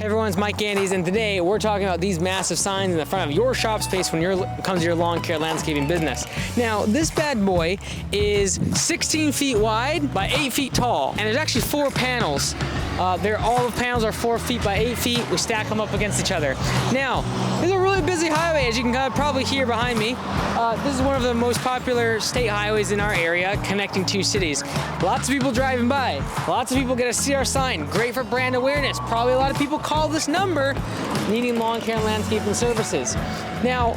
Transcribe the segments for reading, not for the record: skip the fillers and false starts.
Everyone's Mike Andes, and today we're talking about these massive signs in the front of your shop space when it comes to your lawn care landscaping business. Now, this bad boy is 16 feet wide by 8 feet tall, and there's actually 4 panels. All the panels are 4 feet by 8 feet. We stack them up against each other. Now, this is a really busy highway, as you can probably hear behind me. This is one of the most popular state highways in our area, connecting 2 cities. Lots of people driving by. Lots of people get to see our sign. Great for brand awareness. Probably a lot of people call this number needing lawn care and landscaping services. Now,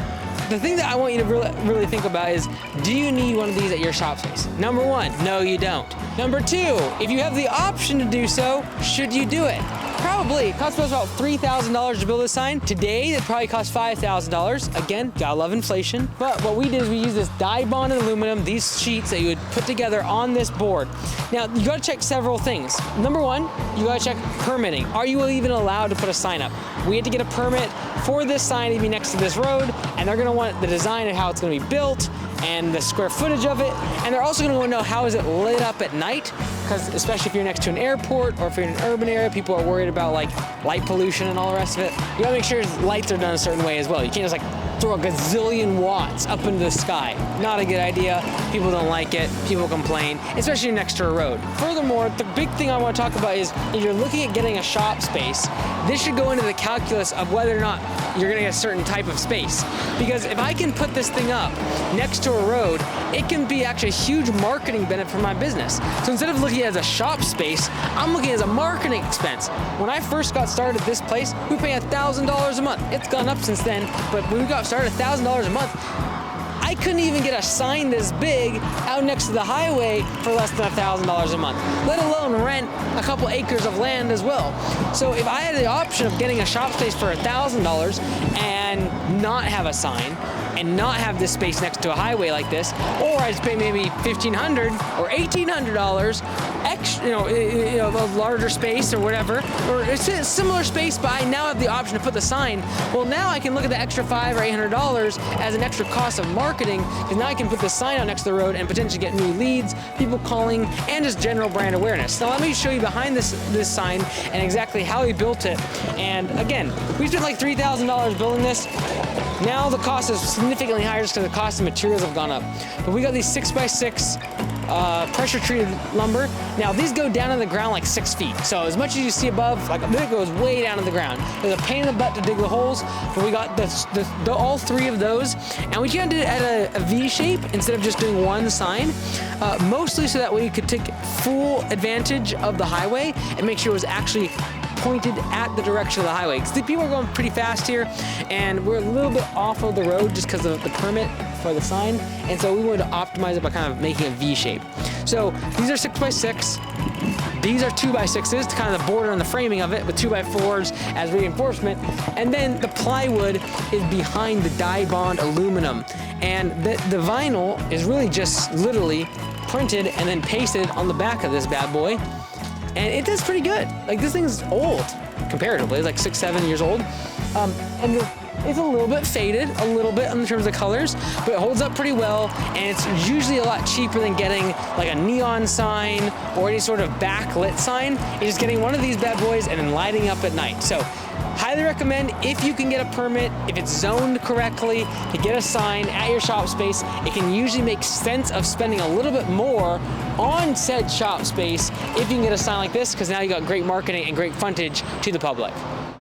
the thing that I want you to really think about is, do you need one of these at your shop space? Number 1, no you don't. Number 2, if you have the option to do so, should you do it? Probably. It costs us about $3,000 to build this sign. Today, it probably costs $5,000. Again, gotta love inflation. But what we did is we used this dye-bonded aluminum, these sheets that you would put together on this board. Now, you gotta check several things. Number 1, you gotta check permitting. Are you even allowed to put a sign up? We had to get a permit for this sign to be next to this road, and they're gonna want the design of how it's gonna be built and the square footage of it, and they're also gonna wanna know how is it lit up at night, because especially if you're next to an airport or if you're in an urban area, people are worried about like light pollution and all the rest of it. You gotta make sure lights are done a certain way as well. You can't just like throw a gazillion watts up into the sky. Not a good idea. People don't like it. People complain, especially next to a road. Furthermore, the big thing I want to talk about is if you're looking at getting a shop space, this should go into the calculus of whether or not you're gonna get a certain type of space. Because if I can put this thing up next to a road, it can be actually a huge marketing benefit for my business. So instead of looking at it as a shop space, I'm looking at it as a marketing expense. When I first got started at this place, we were paying $1,000 a month. It's gone up since then, but when we got started $1,000 a month, I couldn't even get a sign this big out next to the highway for less than $1,000 a month, let alone rent a couple acres of land as well. So if I had the option of getting a shop space for $1,000 and not have a sign, and not have this space next to a highway like this, or I just pay maybe $1,500 or $1,800 extra, a larger space or whatever, or it's a similar space, but I now have the option to put the sign. Well, now I can look at the extra $500 or $800 as an extra cost of marketing, because now I can put the sign out next to the road and potentially get new leads, people calling, and just general brand awareness. Now let me show you behind this sign and exactly how we built it. And again, we spent like $3,000 building this. Now the cost is significantly higher just because the cost of materials have gone up. But we got these 6x6 pressure treated lumber. Now these go down in the ground like 6 feet. So as much as you see above, like it goes way down in the ground. There's a pain in the butt to dig the holes, but we got all 3 of those. And we kind of did it at a V shape instead of just doing one sign, mostly so that way you could take full advantage of the highway and make sure it was actually pointed at the direction of the highway. Because the people are going pretty fast here, and we're a little bit off of the road just because of the permit for the sign, and so we wanted to optimize it by kind of making a V shape. So these are 6x6. These are 2x6s to kind of the border and the framing of it, with 2x4s as reinforcement. And then the plywood is behind the dye bond aluminum. And the vinyl is really just literally printed and then pasted on the back of this bad boy. And it does pretty good. Like, this thing's old, comparatively. It's like 6-7 years old. And it's a little bit faded, a little bit in terms of colors, but it holds up pretty well, and it's usually a lot cheaper than getting like a neon sign or any sort of backlit sign. It's just getting one of these bad boys and then lighting up at night. So highly recommend, if you can get a permit, if it's zoned correctly, to get a sign at your shop space. It can usually make sense of spending a little bit more on said shop space if you can get a sign like this, because now you got great marketing and great frontage to the public.